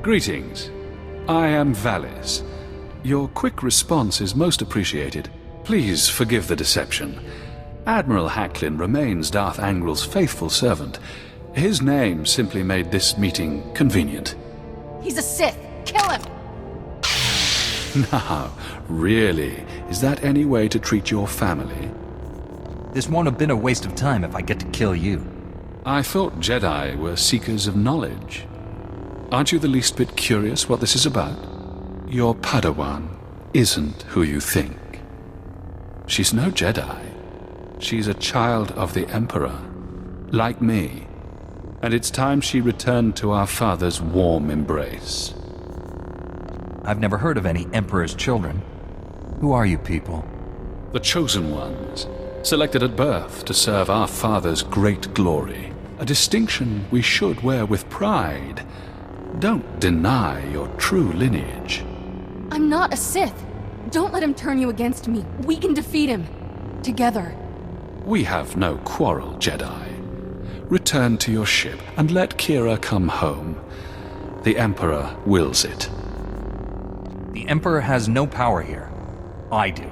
Greetings. I am Valis. Your quick response is most appreciated. Please forgive the deception. Admiral Hacklin remains Darth Angrel's faithful servant. His name simply made this meeting convenient. He's a Sith! Kill him! Now, really, is that any way to treat your family? This won't have been a waste of time if I get to kill you. I thought Jedi were seekers of knowledge. Aren't you the least bit curious what this is about? Your Padawan isn't who you think. She's no Jedi. She's a child of the Emperor, like me. And it's time she returned to our father's warm embrace. I've never heard of any Emperor's children. Who are you people? The Chosen Ones, selected at birth to serve our father's great glory. A distinction we should wear with pride. Don't deny your true lineage. I'm not a Sith. Don't let him turn you against me. We can defeat him. Together. We have no quarrel, Jedi. Return to your ship and let Kira come home. The Emperor wills it. The Emperor has no power here. I do.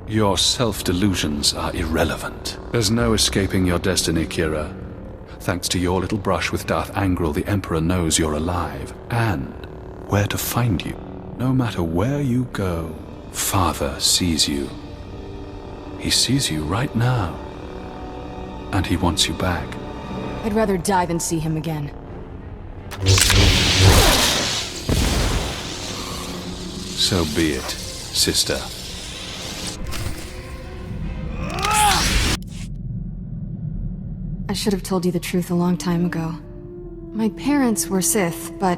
Your self-delusions are irrelevant. There's no escaping your destiny, Kira. Thanks to your little brush with Darth Angrel, the Emperor knows you're alive, and where to find you. No matter where you go, Father sees you. He sees you right now. And he wants you back. I'd rather die than see him again. So be it, sister. I should have told you the truth a long time ago. My parents were Sith, but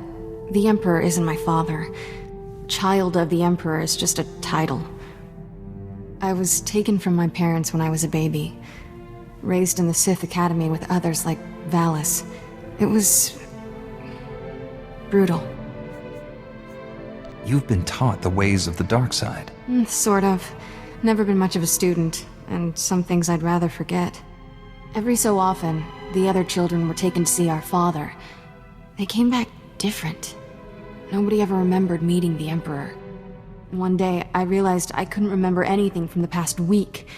the Emperor isn't my father. Child of the Emperor is just a title. I was taken from my parents when I was a baby. Raised in the Sith Academy with others like Valis. It was brutal. You've been taught the ways of the dark side. Sort of. Never been much of a student, and some things I'd rather forget. Every so often, the other children were taken to see our father. They came back different. Nobody ever remembered meeting the Emperor. One day, I realized I couldn't remember anything from the past week.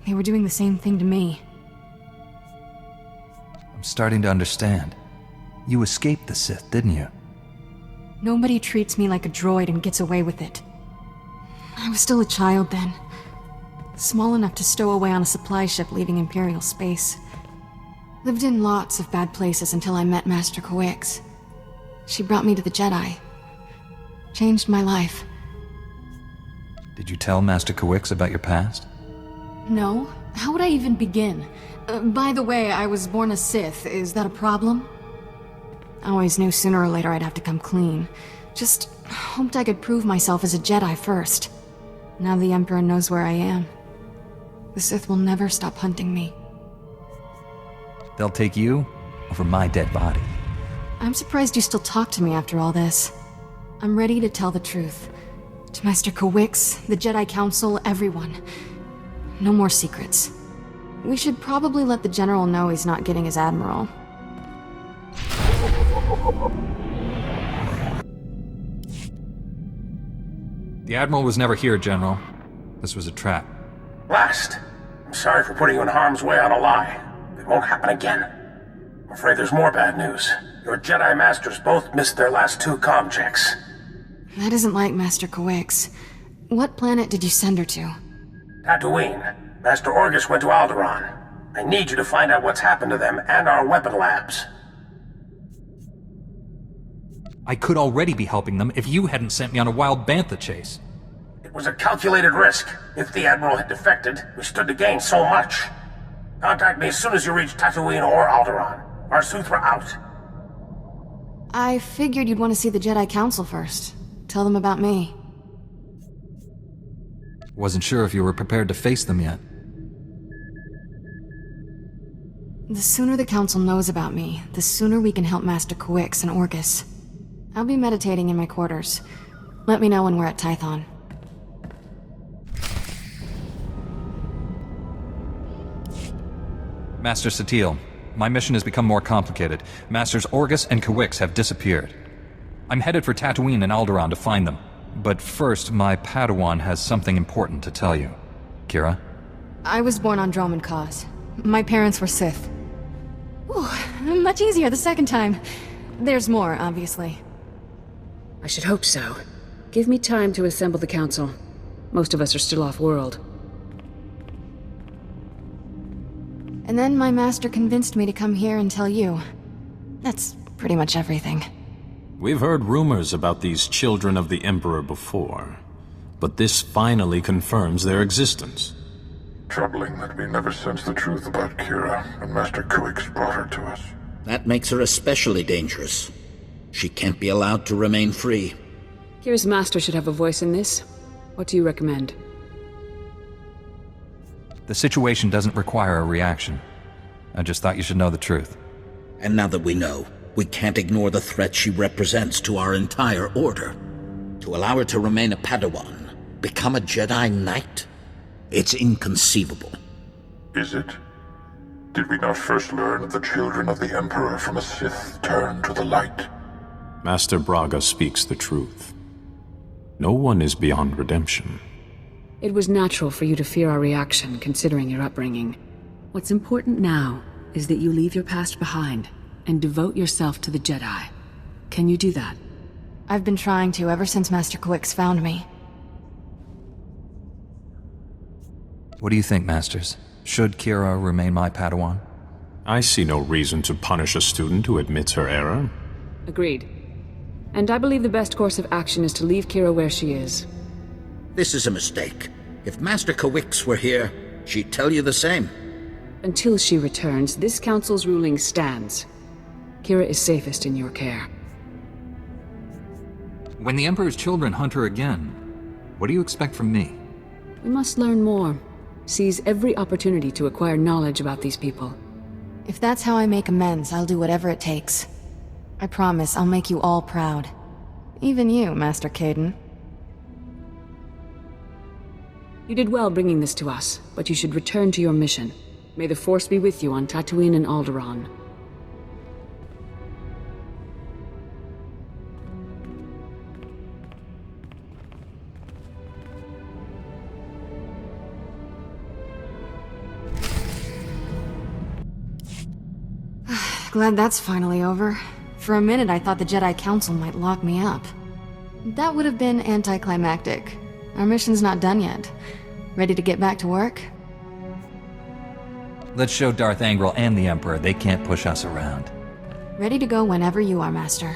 They were doing the same thing to me. I'm starting to understand. You escaped the Sith, didn't you? Nobody treats me like a droid and gets away with it. I was still a child then. Small enough to stow away on a supply ship leaving Imperial space. Lived in lots of bad places until I met Master Kawix. She brought me to the Jedi. Changed my life. Did you tell Master Kawix about your past? No. How would I even begin? By the way, I was born a Sith. Is that a problem? I always knew sooner or later I'd have to come clean. Just hoped I could prove myself as a Jedi first. Now the Emperor knows where I am. The Sith will never stop hunting me. They'll take you over my dead body. I'm surprised you still talk to me after all this. I'm ready to tell the truth. To Master Kawix, the Jedi Council, everyone. No more secrets. We should probably let the General know he's not getting his Admiral. The Admiral was never here, General. This was a trap. Last. I'm sorry for putting you in harm's way on a lie. It won't happen again. I'm afraid there's more bad news. Your Jedi Masters both missed their last 2 comm checks. That isn't like Master Kawix. What planet did you send her to? Tatooine. Master Orgus went to Alderaan. I need you to find out what's happened to them and our weapon labs. I could already be helping them if you hadn't sent me on a wild bantha chase. It was a calculated risk. If the Admiral had defected, we stood to gain so much. Contact me as soon as you reach Tatooine or Alderaan. Our Suthra out. I figured you'd want to see the Jedi Council first. Tell them about me. Wasn't sure if you were prepared to face them yet. The sooner the Council knows about me, the sooner we can help Master Kawix and Orgus. I'll be meditating in my quarters. Let me know when we're at Tython. Master Satele, My mission has become more complicated. Masters Orgus and Kawix have disappeared. I'm headed for Tatooine and Alderaan to find them. But first, my Padawan has something important to tell you. Kira? I was born on Dromund Kaas. My parents were Sith. Ooh, much easier the second time. There's more, obviously. I should hope so. Give me time to assemble the council. Most of us are still off-world. And then my master convinced me to come here and tell you. That's pretty much everything. We've heard rumors about these children of the Emperor before, but this finally confirms their existence. Troubling that we never sensed the truth about Kira, and Master Kawix brought her to us. That makes her especially dangerous. She can't be allowed to remain free. Kira's master should have a voice in this. What do you recommend? The situation doesn't require a reaction. I just thought you should know the truth. And now that we know, we can't ignore the threat she represents to our entire order. To allow her to remain a Padawan, become a Jedi Knight? It's inconceivable. Is it? Did we not first learn of the children of the Emperor from a Sith turned to the light? Master Braga speaks the truth. No one is beyond redemption. It was natural for you to fear our reaction, considering your upbringing. What's important now is that you leave your past behind and devote yourself to the Jedi. Can you do that? I've been trying to ever since Master Kawix found me. What do you think, Masters? Should Kira remain my Padawan? I see no reason to punish a student who admits her error. Agreed. And I believe the best course of action is to leave Kira where she is. This is a mistake. If Master Kawix were here, she'd tell you the same. Until she returns, this council's ruling stands. Kira is safest in your care. When the Emperor's children hunt her again, what do you expect from me? We must learn more. Seize every opportunity to acquire knowledge about these people. If that's how I make amends, I'll do whatever it takes. I promise I'll make you all proud. Even you, Master Kaidan. You did well bringing this to us, but you should return to your mission. May the Force be with you on Tatooine and Alderaan. Glad that's finally over. For a minute I thought the Jedi Council might lock me up. That would have been anticlimactic. Our mission's not done yet. Ready to get back to work? Let's show Darth Angral and the Emperor they can't push us around. Ready to go whenever you are, Master.